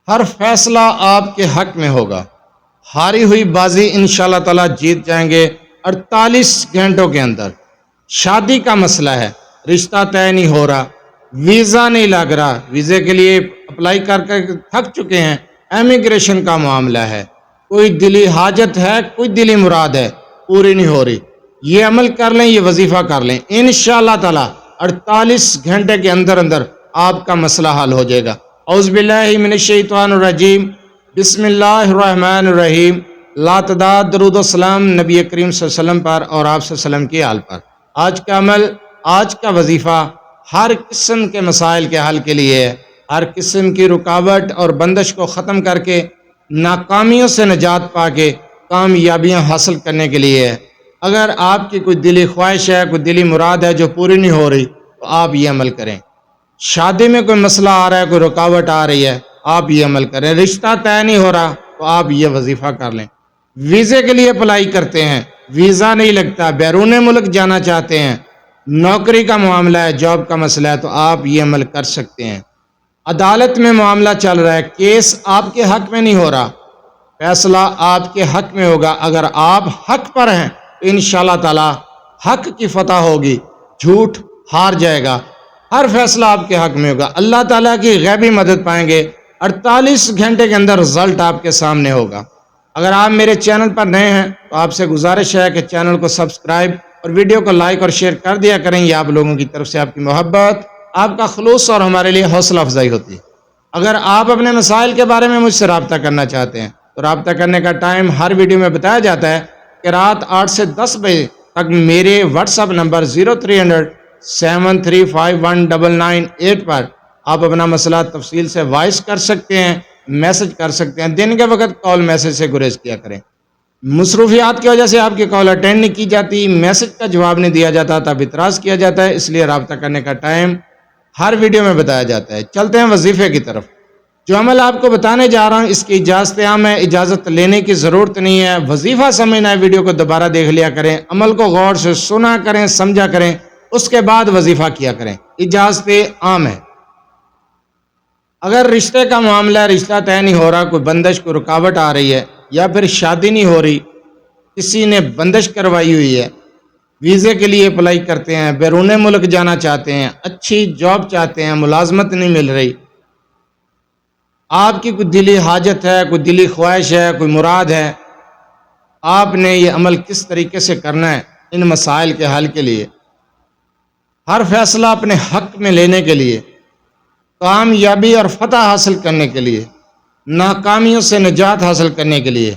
ہر فیصلہ آپ کے حق میں ہوگا۔ ہاری ہوئی بازی انشاءاللہ تعالی جیت جائیں گے 48 گھنٹوں کے اندر۔ شادی کا مسئلہ ہے، رشتہ طے نہیں ہو رہا، ویزا نہیں لگ رہا، ویزے کے لیے اپلائی کر تھک چکے ہیں، امیگریشن کا معاملہ ہے، کوئی دلی حاجت ہے، کوئی دلی مراد ہے، پوری نہیں ہو رہی، یہ عمل کر لیں، یہ وظیفہ کر لیں، انشاءاللہ تعالی 48 گھنٹے کے اندر اندر آپ کا مسئلہ حل ہو جائے گا۔ اعوذ باللہ من الشیطان الرجیم، بسم اللہ الرحمن الرحیم۔ لا تعداد درود و سلام نبی کریم صلی اللہ علیہ وسلم پر اور آپ صلی اللہ علیہ وسلم کی آل پر۔ آج کا عمل، آج کا وظیفہ ہر قسم کے مسائل کے حل کے لیے ہے، ہر قسم کی رکاوٹ اور بندش کو ختم کر کے ناکامیوں سے نجات پا کے کامیابیاں حاصل کرنے کے لیے ہے۔ اگر آپ کی کوئی دلی خواہش ہے، کوئی دلی مراد ہے جو پوری نہیں ہو رہی، تو آپ یہ عمل کریں۔ شادی میں کوئی مسئلہ آ رہا ہے، کوئی رکاوٹ آ رہی ہے، آپ یہ عمل کریں۔ رشتہ طے نہیں ہو رہا تو آپ یہ وظیفہ کر لیں۔ ویزے کے لیے اپلائی کرتے ہیں، ویزا نہیں لگتا، بیرون ملک جانا چاہتے ہیں، نوکری کا معاملہ ہے، جاب کا مسئلہ ہے، تو آپ یہ عمل کر سکتے ہیں۔ عدالت میں معاملہ چل رہا ہے، کیس آپ کے حق میں نہیں ہو رہا، فیصلہ آپ کے حق میں ہوگا۔ اگر آپ حق پر ہیں تو انشاءاللہ تعالی حق کی فتح ہوگی، جھوٹ ہار جائے گا، ہر فیصلہ آپ کے حق میں ہوگا، اللہ تعالیٰ کی غیبی مدد پائیں گے، 48 گھنٹے کے اندر رزلٹ آپ کے سامنے ہوگا۔ اگر آپ میرے چینل پر نئے ہیں تو آپ سے گزارش ہے کہ چینل کو سبسکرائب اور ویڈیو کو لائک اور شیئر کر دیا کریں، یہ آپ لوگوں کی طرف سے آپ کی محبت، آپ کا خلوص اور ہمارے لیے حوصلہ افزائی ہوتی ہے۔ اگر آپ اپنے مسائل کے بارے میں مجھ سے رابطہ کرنا چاہتے ہیں تو رابطہ کرنے کا ٹائم ہر ویڈیو میں بتایا جاتا ہے کہ رات 8 سے 10 بجے تک میرے واٹس ایپ نمبر 030073519998 پر آپ اپنا مسئلہ تفصیل سے وائس کر سکتے ہیں، میسج کر سکتے ہیں۔ دن کے وقت کال میسج سے گریز کیا کریں، مصروفیات کی وجہ سے آپ کی کال اٹینڈ نہیں کی جاتی، میسج کا جواب نہیں دیا جاتا، تب اعتراض کیا جاتا ہے، اس لیے رابطہ کرنے کا ٹائم ہر ویڈیو میں بتایا جاتا ہے۔ چلتے ہیں وظیفے کی طرف۔ جو عمل آپ کو بتانے جا رہا ہوں اس کی اجازت عام ہے، اجازت لینے کی ضرورت نہیں ہے۔ وظیفہ سمجھنا ہے، ویڈیو کو دوبارہ دیکھ لیا کریں، عمل کو غور سے سنا کریں، سمجھا کریں، اس کے بعد وظیفہ کیا کریں، اجازت عام ہے۔ اگر رشتے کا معاملہ ہے، رشتہ طے نہیں ہو رہا، کوئی بندش، کوئی رکاوٹ آ رہی ہے، یا پھر شادی نہیں ہو رہی، کسی نے بندش کروائی ہوئی ہے، ویزے کے لیے اپلائی کرتے ہیں، بیرون ملک جانا چاہتے ہیں، اچھی جاب چاہتے ہیں، ملازمت نہیں مل رہی، آپ کی کوئی دلی حاجت ہے، کوئی دلی خواہش ہے، کوئی مراد ہے، آپ نے یہ عمل کس طریقے سے کرنا ہے ان مسائل کے حل کے لیے، ہر فیصلہ اپنے حق میں لینے کے لیے، کامیابی اور فتح حاصل کرنے کے لیے، ناکامیوں سے نجات حاصل کرنے کے لیے،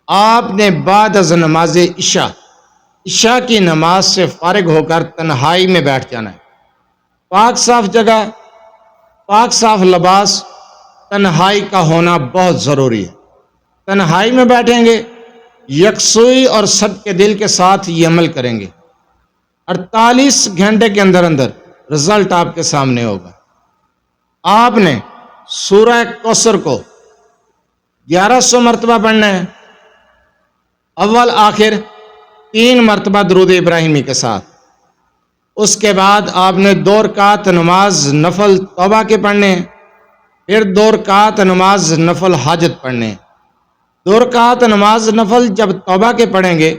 آپ نے بعد از نماز عشاء کی نماز سے فارغ ہو کر تنہائی میں بیٹھ جانا ہے۔ پاک صاف جگہ، پاک صاف لباس، تنہائی کا ہونا بہت ضروری ہے۔ تنہائی میں بیٹھیں گے، یکسوئی اور صدقے دل کے ساتھ یہ عمل کریں گے، 48 گھنٹے کے اندر اندر رزلٹ آپ کے سامنے ہوگا۔ آپ نے سورہ کوثر کو 1100 مرتبہ پڑھنا ہے، اول آخر 3 مرتبہ درود ابراہیمی کے ساتھ۔ اس کے بعد آپ نے 2 رکعت نماز نفل توبہ کے پڑھنے ہیں، پھر 2 رکعت نماز نفل حاجت پڑھنے ہیں۔ 2 رکعت نماز نفل جب توبہ کے پڑھیں گے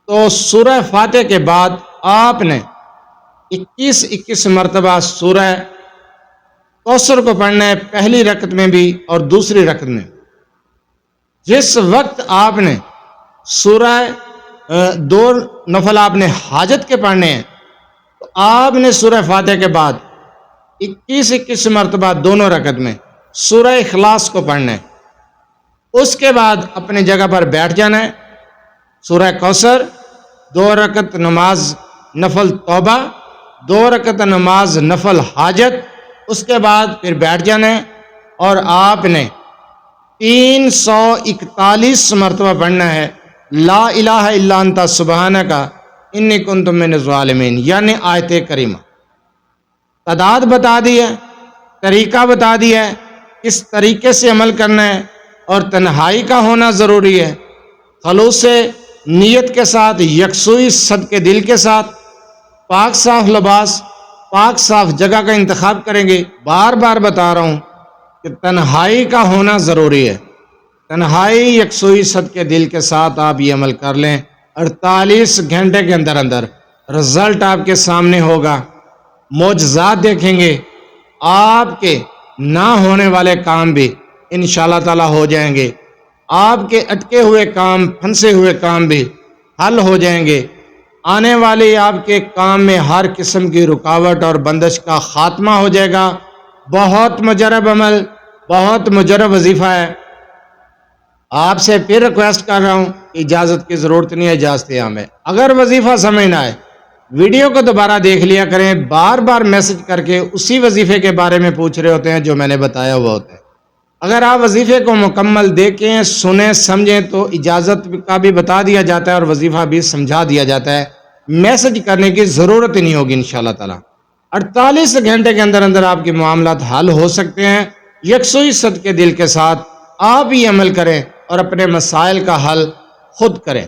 تو سورہ فاتحہ کے بعد آپ نے 21 مرتبہ سورہ کوثر کو پڑھنا ہے، پہلی رکعت میں بھی اور دوسری رکعت میں۔ جس وقت آپ نے سورہ 2 نفل آپ نے حاجت کے پڑھنے ہیں تو آپ نے سورہ فاتحہ کے بعد 21 مرتبہ دونوں رکعت میں سورہ اخلاص کو پڑھنا ہے۔ اس کے بعد اپنی جگہ پر بیٹھ جانا ہے، سورہ کوثر، 2 رکعت نماز نفل توبہ، 2 رکعت نماز نفل حاجت، اس کے بعد پھر بیٹھ جانا ہے اور آپ نے 341 مرتبہ پڑھنا ہے لا الہ الا انت سبحانک انی کنت من الظالمین، یعنی آیت کریمہ۔ تعداد بتا دی ہے، طریقہ بتا دیا ہے، کس طریقے سے عمل کرنا ہے، اور تنہائی کا ہونا ضروری ہے، خلوص نیت کے ساتھ، یکسوئی صدقے دل کے ساتھ، پاک صاف لباس، پاک صاف جگہ کا انتخاب کریں گے۔ بار بار بتا رہا ہوں، کہ تنہائی کا ہونا ضروری ہے. تنہائی 100% کے دل کے ساتھ آپ یہ عمل کر لیں، 48 گھنٹے کے اندر اندر رزلٹ آپ کے سامنے ہوگا. معجزات دیکھیں گے. آپ کے نہ ہونے والے کام بھی انشاءاللہ تعالی ہو جائیں گے. آپ کے اٹکے ہوئے کام، پھنسے ہوئے کام بھی حل ہو جائیں گے. آنے والی آپ کے کام میں ہر قسم کی رکاوٹ اور بندش کا خاتمہ ہو جائے گا. بہت مجرب عمل، بہت مجرب وظیفہ ہے. آپ سے پھر ریکویسٹ کر رہا ہوں، اجازت کی ضرورت نہیں ہے، اجازت عام ہے. اگر وظیفہ سمجھ نہ آئے ویڈیو کو دوبارہ دیکھ لیا کریں. بار بار میسج کر کے اسی وظیفے کے بارے میں پوچھ رہے ہوتے ہیں جو میں نے بتایا ہوا ہوتا ہے. اگر آپ وظیفے کو مکمل دیکھیں، سنیں، سمجھیں تو اجازت کا بھی بتا دیا جاتا ہے اور وظیفہ بھی سمجھا دیا جاتا ہے. میسج کرنے کی ضرورت ہی نہیں ہوگی انشاءاللہ تعالی. 48 گھنٹے کے اندر اندر آپ کے معاملات حل ہو سکتے ہیں. 100% کے دل کے ساتھ آپ یہ عمل کریں اور اپنے مسائل کا حل خود کریں.